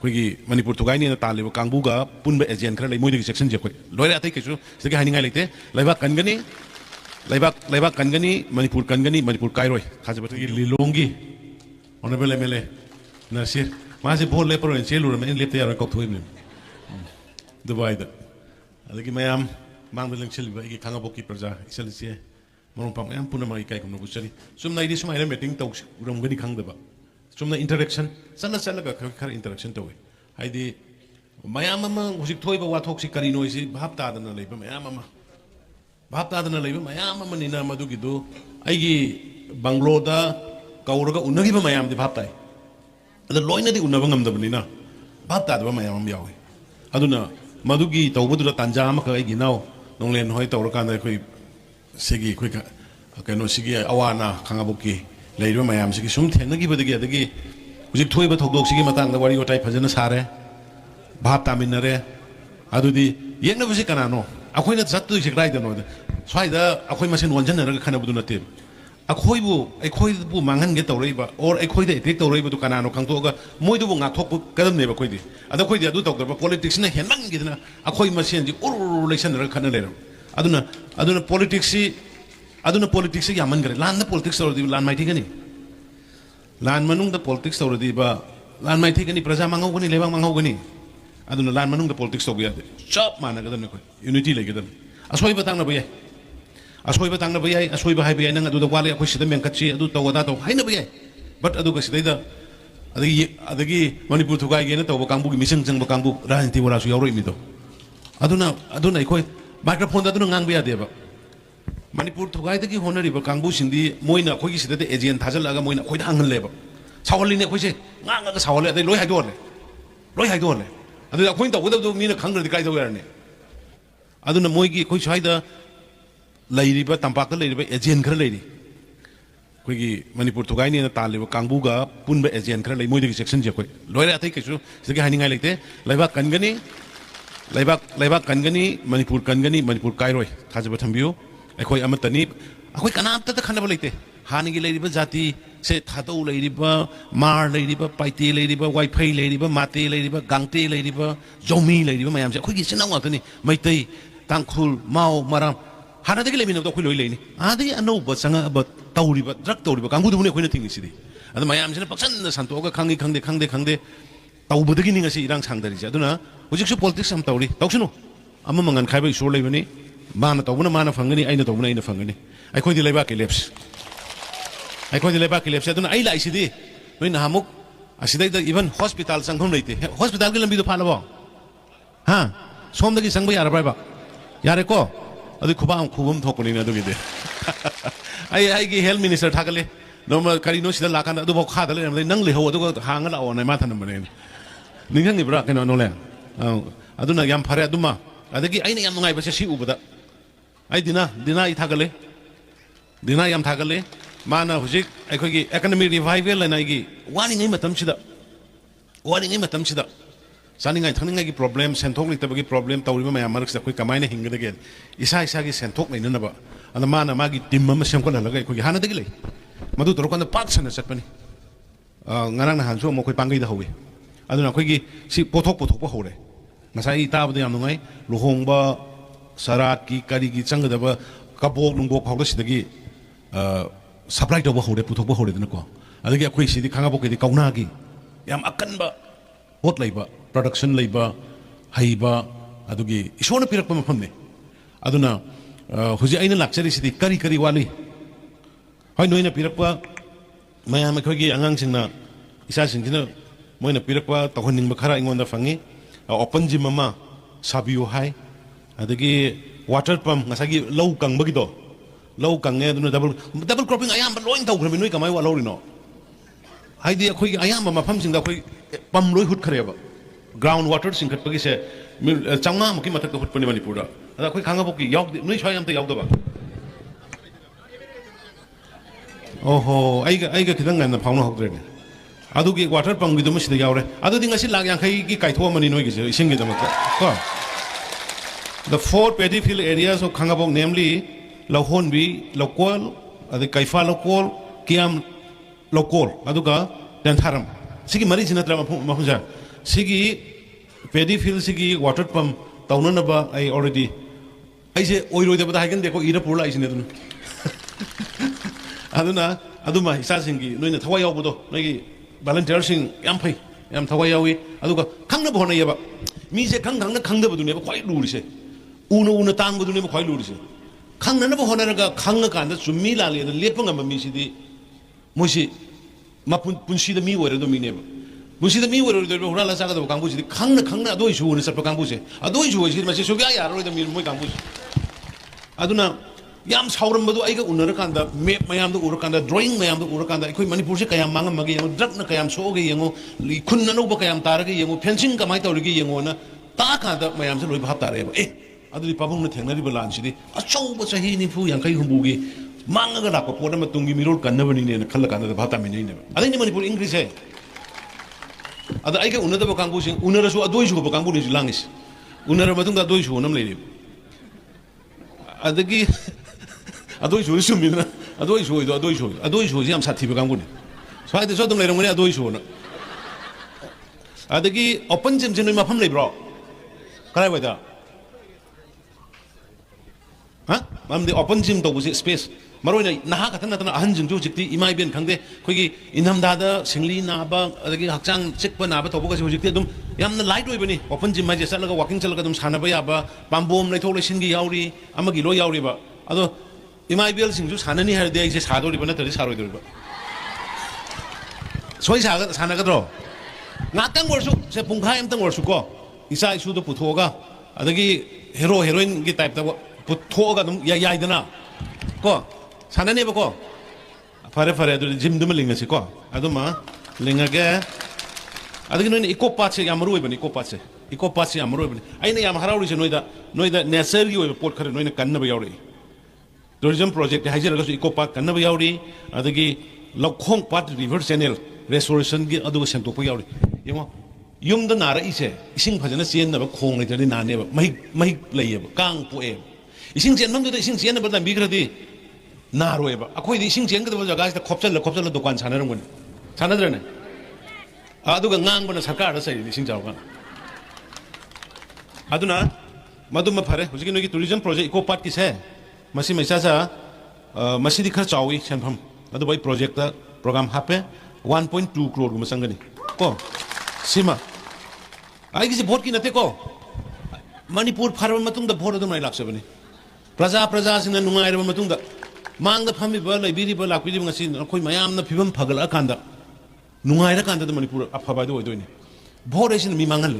ꯑꯩꯈꯣꯏꯒꯤ ꯃꯅꯤꯄꯨꯔ ꯊꯨꯒꯥꯏꯅꯦꯅ ꯇꯥꯜꯂꯤꯕ ꯀꯥꯡꯕꯨꯒ ꯄꯨꯟꯕ ꯑꯦꯖꯦꯟ ꯈꯔ ꯂꯩ ꯃꯣꯏꯗꯒꯤ ꯆꯦꯛꯁꯤꯟꯁꯦ ꯑꯩꯈꯣꯏ ꯂꯣꯏꯔꯦ ꯑꯇꯩ ꯀꯩꯁꯨ ꯁꯤꯗꯒꯤ ꯍꯥꯏꯅꯤꯡꯉꯥꯏ ꯂꯩꯇꯦ ꯂꯩꯕꯥꯛ ꯀꯟꯒꯅꯤ ꯂꯩꯕꯥꯛ ꯀꯟꯒꯅꯤ ꯃꯅꯤꯄꯨꯔ ꯀꯥꯏꯔꯣꯏ ꯊꯥꯖꯕꯒꯤ ꯂꯤꯂꯣꯡꯒꯤ ꯑꯣꯅꯔꯦꯕꯜ ꯑꯦꯝ ꯑꯦꯜ ꯑꯦ ꯅꯔꯁꯤꯔ ꯃꯥꯁꯦ ꯚꯣꯠ ꯂꯦꯞꯄꯔꯣꯏꯅ ꯆꯦꯜꯂꯨꯔꯝꯃꯦ ꯑꯩꯅ ꯂꯦꯞꯇ ꯌꯥꯔꯣꯏ ꯀꯧꯊꯣꯛꯏꯕꯅꯤ ꯗꯨꯕꯥꯏꯗ ꯑꯗꯒꯤ ꯃꯌꯥꯝ ꯃꯥꯡꯗ ꯂꯦꯡꯁꯤꯜꯂꯤꯕ ꯑꯩꯒꯤ ꯈꯥꯡꯉꯕꯣꯛꯀꯤ ꯄ꯭ꯔꯖꯥ ꯏꯆꯜ ꯏꯆꯦ ꯃꯔꯨꯞ ꯃꯄꯥꯡ ꯃꯌꯥꯝ ꯄꯨꯝꯅꯃꯛ ꯏꯀꯥꯏ ꯈꯨꯝꯅꯕ ꯎꯠꯆꯔꯤ ꯆꯨꯝꯅ ꯑꯩꯗꯤ ꯁꯨꯃꯥꯏꯅ ꯃꯤꯇꯤꯡ ꯇꯧꯔꯝꯒꯅꯤ ꯈꯪꯗꯕ ꯆꯨꯝꯅ ꯏꯟꯇꯔꯦꯛꯁꯟ ꯆꯠꯂꯒ ꯈꯔ ꯏꯟꯇꯔꯦꯛꯁꯟ ꯇꯧꯏ ꯍꯥꯏꯗꯤ ꯃꯌꯥꯝ ꯑꯃ ꯍꯧꯖꯤꯛ ꯊꯣꯛꯏꯕ ꯋꯥꯊꯣꯛꯁꯤ ꯀꯔꯤꯅꯣ ꯁꯤ ꯚꯥꯞ ꯇꯥꯗꯅ ꯂꯩꯕ ꯃꯌꯥꯝ ꯑꯃ ꯚꯥꯞ ꯇꯥꯗꯅ ꯂꯩꯕ ꯃꯌꯥꯝ ꯑꯃꯅꯤꯅ ꯃꯗꯨꯒꯤꯗꯨ ꯑꯩꯒꯤ ꯕꯪꯒ꯭ꯂꯣꯗ ꯀꯧꯔꯒ ꯎꯅꯈꯤꯕ ꯃꯌꯥꯝꯗꯤ ꯚꯥꯞ ꯇꯥꯏ ꯑꯗ ꯂꯣꯏꯅꯗꯤ ꯎꯅꯕ ꯉꯝꯗꯕꯅꯤꯅ ꯚꯥꯞ ꯇꯥꯗꯕ ꯃꯌꯥꯝ ꯑꯃ ꯌꯥꯎꯏ ꯑꯗꯨꯅ ꯃꯗꯨꯒꯤ ꯇꯧꯕꯗꯨꯗ ꯇꯥꯟꯖꯥ ꯑꯃꯈꯛ ꯑꯩꯒꯤ ꯏꯅꯥꯎ ꯅꯣꯡꯂꯦꯟ ꯍꯣꯏ ꯇꯧꯔꯀꯥꯟꯗ ꯑꯩꯈꯣꯏ ꯁꯤꯒꯤ ꯑꯩꯈꯣꯏ ꯀꯩꯅꯣꯁꯤꯒꯤ ꯑꯋꯥ ꯑꯅꯥ ꯈꯥꯡꯉꯕꯣꯛꯀꯤ ꯂꯩꯔꯤꯕ ꯃꯌꯥꯝꯁꯤꯒꯤ ꯁꯨꯝ ꯊꯦꯡꯅꯈꯤꯕꯗꯒꯤ ꯑꯗꯒꯤ ꯍꯧꯖꯤꯛ ꯊꯣꯛꯏꯕ ꯊꯧꯗꯣꯛꯁꯤꯒꯤ ꯃꯇꯥꯡꯗ ꯋꯥꯔꯤ ꯋꯥꯇꯥꯏ ꯐꯖꯅ ꯁꯥꯔꯦ ꯚꯥꯞ ꯇꯥꯃꯤꯟꯅꯔꯦ ꯑꯗꯨꯗꯤ ꯌꯦꯛꯅꯕꯁꯤ ꯀꯅꯥꯅꯣ ꯑꯩꯈꯣꯏꯅ ꯆꯠꯇꯣꯏꯁꯦ ꯀꯗꯥꯏꯗꯅꯣ ꯁ꯭ꯋꯥꯏꯗ ꯑꯩꯈꯣꯏ ꯃꯁꯦꯟ ꯑꯣꯟꯁꯤꯟꯅꯔꯒ ꯈꯟꯅꯕꯗꯨ ꯅꯠꯇꯦꯕ ꯑꯩꯈꯣꯏꯕꯨ ꯃꯥꯡꯍꯟꯒꯦ ꯇꯧꯔꯛꯏꯕ ꯑꯣꯔ ꯑꯩꯈꯣꯏꯗ ꯑꯦꯇꯦꯛ ꯇꯧꯔꯛꯏꯕꯗꯨ ꯀꯅꯥꯅꯣ ꯈꯪꯗꯣꯛꯑꯒ ꯃꯣꯏꯗꯨꯕꯨ ꯉꯥꯛꯊꯣꯛꯄ ꯀꯗꯝꯅꯦꯕ ꯑꯩꯈꯣꯏꯗꯤ ꯑꯗꯣ ꯑꯩꯈꯣꯏꯗꯤ ꯑꯗꯨ ꯇꯧꯗꯕ ꯄꯣꯂꯤꯇꯤꯛꯁꯅ ꯍꯦꯟꯃꯟꯈꯤꯗꯅ ꯑꯩꯈꯣꯏ ꯃꯁꯦꯟꯁꯤ ꯎꯔ ꯂꯩꯁꯟꯅꯔꯒ ꯈꯟꯅ ꯂꯩꯔꯕ ꯑꯗꯨꯅ ꯄꯣꯂꯤꯇꯤꯛꯁꯁꯤ ꯌꯥꯝꯃꯟꯈ꯭ꯔꯦ ꯂꯥꯟꯗ ꯄꯣꯂꯤꯇꯤꯛꯁ ꯇꯧꯔꯗꯤ ꯂꯥꯟ ꯃꯥꯏꯊꯤꯒꯅꯤ ꯂꯥꯟ ꯃꯅꯨꯡꯗ ꯄꯣꯂꯤꯇꯤꯛꯁ ꯇꯧꯔꯗꯤꯕ ꯂꯥꯟ ꯃꯥꯏꯊꯤꯒꯅꯤ प्रजा मांगौगनी लेबांग मांगौगनी अदुना लान मनुंग पॉलिटिक्स तौब यादे चप मानगदन अखोय यूनिटी लेगदन असोयबा तांगनबा याय असोयबा हायबा याय नंग अदुदा वाले अखोय सिदा मेंखछि अदु तौदा तौ हायनबा याय बट अदुगा सिदैदा अदगी मणिपुर थुगायगेना तौबा कांबुगी मिसंग जंगबा कांबु राजनीति वरासु यावरोय मिदो अदुना अखोय माइक्रोफोन अदुना ngangbा यादेबा मणिपुर थुगायदगी होनरिबा कांबु सिंदी मोइना अखोयगी सिदा एजेंट थाजलगा मोइना अखोयदा हंगनलेबा सावलिने अखोयसे ngangaga sawale अदै लोय हायदोले अदु अखोइन तौगदबदु मीना खंग्रदि कायदो यारने अदुना मोइगी अखोय स्वाइदा लैरिबा तंपाकता लैरिबा एजेंट खर लैरि अखोयगी मणिपुर थुगायनेना तालिबा कांबुगा पुनबा एजेंट खर लै मोइदगी सेक्शन जे अखोय लोयरे अतै कैसु सिदगी हायनिंगाय लेते लैबाक कनगनी मणिपुर कायरोय थाजबा थंबियु अखोय अमतनी अखोय कनामता खनबा लेते हानिगी लैरिबा जाति से थादौ लैरिबा मार लैरिबा पाइते लैरिबा वाइफाई लैरिबा माते लैरिबा गांगते लैरिबा जौमी लैरिबा मयामसे अखोयगी सिनाव ngakani मैतै तांखुल माव मराम हानादगी लेमिनबदो अखोय लोय लैनि आदि अनौबा संगा अब तौरिबा ड्रग तौरिबा कांगुदुने अखोयना थिंगिसिदि अद मयामसिना पक्सन संतोगा खंगे तौबदगी निंगसि इरांग सांगदरिसे अदुना हुजिकसु पॉलिटिक्स हम तौरि तौसुनु अमा मंगन खायबा इसोर लैबनि माना तौबना माना फंगनी आइना तौबना आइना फंगनी अखोयदि लैबाकि लेप्स अदुना आई लाइसिदि नोइ नामुक असिदैदा इवन हॉस्पिटल संगम लेते हॉस्पिटल की लंबी फालबो हाँ सोमदगी संग यारबायबा यारे को अदु खुबम थोकनी अदुगिदि आई हेल्थ मिनिस्टर थागले नोम करिनो सिदा लाकान अदु बो खादा ले नंग लेहो अदु हांग लाओ नै मा थनबने निंगंगि ब्रा केनो नोले अदुना याम फरे अदुमा अदगी आइना याम नुंगाय बसे सि उबदा आई दिना इ थागले दिना याम थागले माना हुजिक अखोगी इकोनॉमिक रिवाइवल लाइनागी वानिङै मतमसिदा चानिङै थंनिङैगी प्रॉब्लम सेंथोक लेतबगी प्रॉब्लम तौरिबा मया मरक्स अखोई कमायना हिंगदगे इसागी सेंथोक लेननबा अन माना मागी टीम अमा सेमखनहलगा अखोगी हानदगी लै मदु तोरकन पाक सन चटपनी ngarang na hanso mo khoi pangai da howe aduna akhoi si pothok hore ngasai tabada yam nungai luhongba sarat ki kari gi changdaba kabok nungbok phawda sidagi supply tawba hore puthokba hore dana ko adagi akhoi sidi khangabok ki kauna gi yam akanba hot leiba production leiba haiba adugi isona pirakpa mafamne aduna huji aina lakchari sidi kari wali hoi noina pirakpa mayam akhoi angang singna isa singina moina pirakpa tawhaning ba khara ingonda fangi open gym ama sabiyo hai adagi water pump ngasagi low kang bagido low kang ne aduna double cropping ayam ba loin taw khrebi noi kamai wa lorino haidi akhoi ayam ma mafam singda akhoi pam loi hut khareba ground water sing khat pagi se changma muki mathak hut pani manipur da ada akhoi khanga boki yaw noi chhai am ta yaw da ba ओहो आइगा खिदंग गाना fauna होद्रेने अदुगी water pump गिदुम सिदा यावरे अदुदि ngasi lakh यांखै की काइथो मनि नोइ गिसे इसिंग गिदमक को the four paddy field areas of Khangabok namely Lahonbi local adi Kaifa local Kiam local aduga Dantharam sigi mari sinatra mafungja सिगी paddy field सिगी water pump तौननबा आई ऑलरेडी ऐसे ओइरोइदबदा हाइगन देखो इरा पुरला आइसिने दुन अदुना अदुमा इसासिंगी नोइना थवा यावबदो नोइगी volunteer सिंग याम फै याम थवा यावी अदुगा खंगना बहनयबा मीसे खंगना खंगदबदुनेबा ख्वाइ लुरिसे उनो तांगबदुनेबा ख्वाइ लुरिसे खंगनबा होनरगा खंग कांदा चुम्मी लाले लेपंग मीसिदी मोसी मपुन पुंसीद मी ओइरदो मीनेबा मुसीद मी ओइरदो हुराला चागदबा कांगबुसिदी खंगना अदोइ सुने चटपा कांगबुसे अदोइ सुइसि मसे सुग्या यारोइदा मी मोइ कांगबुसे अदुना याम सावरमबदो आइगा उनरकांदा मैप मयामदो उरकांदा ड्राइंग मयामदो उरकांदा अखोइ मणिपुर से कयाम मांगमगे यंगो ड्रगना कयाम सोगे यंगो खुन्ननोबा कयाम तारगे यंगो फेंसिंग कमाइ तौरगे यंगो ना ता कांदा मयाम से लोइ भाब तारेबा ए अदुदि पाबुंगना थेंगनरिबा लानसिदि अचौबा चही निफु यांkai हुंबुगे मांगगा लाको पोट मा तुंगी मिरोल कन्नबनिने न खल्ला कांदा भाब तामिनेने अदैनि मणिपुर इंग्लिश है अदा आइगा उनदबा कांगबुसिंग उनरसु अदोइ सुबा कांगबुनि लांगिस उनर मतुंगा अदोइ सु नम लेरि अदगी अदोइ सु सुमिना अदोइ सु याम साथिबा कांगबुनि स्वाइदे सो दम लेरंगनि अदोइ सुना अदगी ओपन जिम जिन मफम लेब्रो कराय वदा हा मामदि ओपन जिम तौबुसे स्पेस मरोइना नहा खतन नतन अहन जिंजु जिक्ति इमाइ बेन खंगदे खोगी इनमदादा सिंगली नाबा अदगी हक्चांग चिकपा नाबा तौबगा से हुजिक्ति दुम यामना लाइट ओइबनी ओपन जिम माजे चलगा वॉकिंग चलगा दुम सानबा याबा पाम्बोम लैथोक लैसिनगी याउरी अमगी लो याउरीबा अदो इमाइ बेल सिंजु साननी हारदे आइसे सादोरिबा नतरि सारोइदोरिबा सोइ सागा सानगद्रो नातंग वर्सु से पुंखाय अमतंग वर्सु को इसा इशुदो पुथोगा अदगी हीरो हीरोइन की टाइप ता पुथोगा दुम याइदना को साननेबा को फरे फरे अदु जिम दुम लिंगसि को अदुमा लिंगगे अदगी नोइन इको पार्ट से यामरु ओइबनी इको पार्ट से यामरु ओइबनी आइना याम हराउरिसे नोइदा नेचर की ओइबा पोट खरे नोइना कन्नबा याउरि टूरिज्म प्रोजेक्ट हाइजरगसु इको पार्क कन्नबा याउरि अदगी लखोंग पार्ट रिवर चैनल रेस्टोरेशन की अदुगा सेंटोपा याउरि यमो युमदा नारा इसे इसिंग फजना चेनबा खोंग लेतरि नानेबा महि लैयबा कांग पोए इसिंग चेनमदुदा इसिंग चेनबा लंबिग्रदि नारोएबा अखोइदि इसिंग चेनगदबा जगासिदा खोपचल दुकान सानरंगनि सानद्रने अदुगा ngangbana सरकार सै इसिंग जावगा अदुना मदुमा फरे हुजिकि नोगी टूरिज्म प्रोजेक्ट इको पार्क किसे मसी मैसासा मसीदि खर चावी सेनफम अदु बै प्रोजेक्ट प्रोग्राम हापे 1.2 करोड़ गुम संगनि को सीमा आइगी से भोट की नते को मणिपुर फारब मतुंग द भोट अदुम लाक्सबनि प्रजा सिन नुंगाइरब मतुंग द मांग द फमी लैबिरि लाक्बिरि ngasi अखोइ मयामना फिबम फगल अकांदा नुंगाइरा कांदा द मणिपुर अफबा दो ओइदोइने भोट एसिन मी मांगल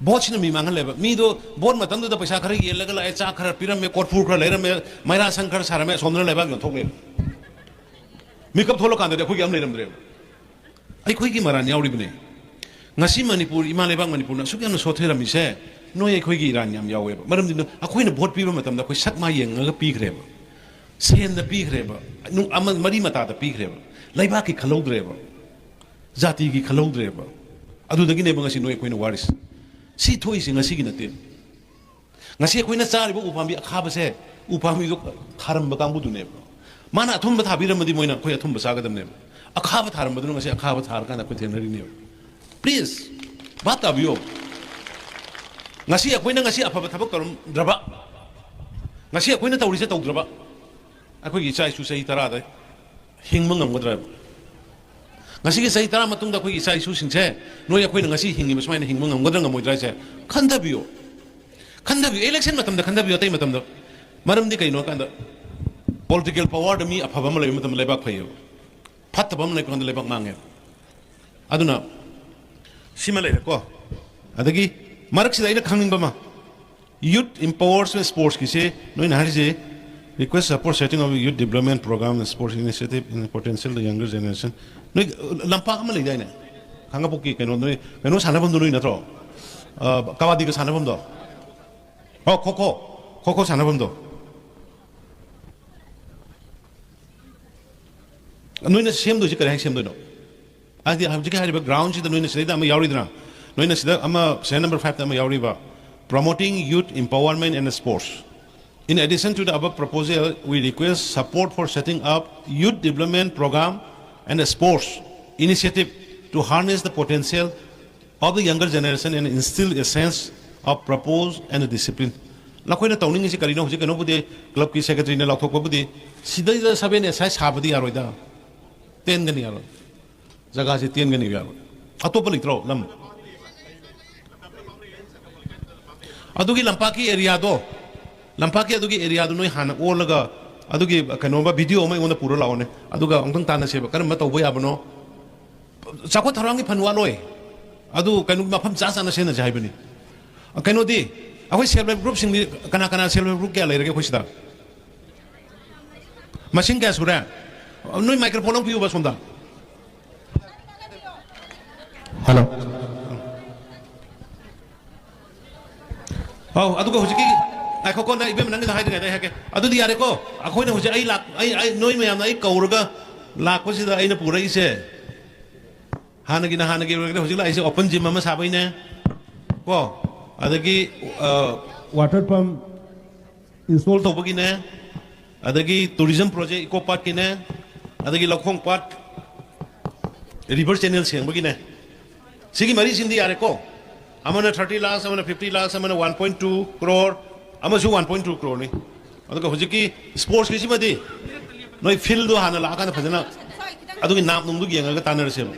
भोट सिन मी मांगल लेबा मी दो भोट मतंग द पैसा खर येलगा लाए चा खर पिरम में कोटफुर खर लेरमे मैरा संखर सारमे सोमन लेबा थोकले मिकअप थोलो कांदा दे खोइ am लेरमद्रे ai khoi gi maran yauri bne ngasi manipur ima lebak manipur na sukyam sothera mi se noi ai khoi gi iran yam yawe ba maram din akhoi na vote pi ba matam da khoi sak ma yeng ga pi khre ba sen da pi khre ba nu amal mari mata da pi khre ba laiba ki khalodre ba jati gi khalodre ba adu da gi ne ba ngasi noi khoi na waris si thoi si ngasi gi na te ngasi khoi na chari ba upam bi akha ba se upam bi do tharam ba kang bu du ne ba mana athum ba thabi ram di moina khoi athum ba sa ga dam ne अखाब Thar Madan ngasi अखाब Thar काना को थेनरी ने please बात अबियो ngasi अखोइना ngasi अफब थबक करम द्रबा ngasi अखोइना तौरिसे तौद्रबा अखोइ gi chai su sei tara da hingma ngamgadra ngasi gi sei tara matung da khoi gi chai su singse noi अखोइना ngasi hingi masmaina hingma ngamgadra ngamoidra se khandabiyo election matam da khandabiyo tai matam da maram di kaino kanda political power da mi अफब ma lei matam leibak phayo फत्तबम नै कोन लेबक मांगे अदुना सिमा लेरे को अदगी मरक से दैना खंगिंग बमा youth empowerment sports किसे नोइन हारि जे request support setting of youth development program and sports initiative in potential the younger generation नोइ लंपा म ले जाइना खंगा पोकी केनो नोइ केनो सानबम दो नोइ नथ्रो कबाडी को सानबम दो ओ खो सानबम दो नोइना सेम दो करे सेम दो आदि हम जे हारिबा ग्राउंड से नोइना सेदा हम याउरिदना नोइना सेदा हम से नंबर 5 ता हम याउरिबा promoting youth empowerment and sports. In addition to the above proposal, we request support for setting up youth development program and a sports initiative to harness the potential of the younger generation and instill a sense of purpose and discipline. Lakoina towning is Karino, Jikanobudi, Club Key Secretary, Lakopodi, Sida Sabine, Sai Sabadi Aroida, 10 Ganiaro, Zagazi 10 Ganiaro, Atopalitro, Lam Adugi Lampaki Eriado, Lampaki Adugi Eriado, no Han, Olaga, Adugi Canova video, my own Pura Laone, Aduga, Uncle Tana Seba, Karamata Wayabano, Sakotarangi Panualoi. Adu kanu mapam jasa na sena jai bani kanu di aku self help group sing kana self help group kya lai rage khusida machine kya sura noi microphone piu bas honda hello oh adu ko hujiki ai ko na ibe nang hai de hai ke adu di yare ko akoi na huji ai lak ai noi me am ai kauraga lak ko sida ai na purai se Hanagi na Hanagi, Hosila is open gym, Mama Sabine. Well, Adagi water pump installed Tobogine, Adagi tourism project, Eco Park in there, Adagi Lokong Park, river channels here, Bogine. Sigi Maris in the Areco. I'm on a 30 lakhs, I'm on a 50 lakhs, I'm on a 1.2 crore, I'm on 1.2 crore. Adaka Hojiki sports Kishimadi. No, fill the Hanalaka and Pazana. Adagi Nam Nugi and Tanner Sim.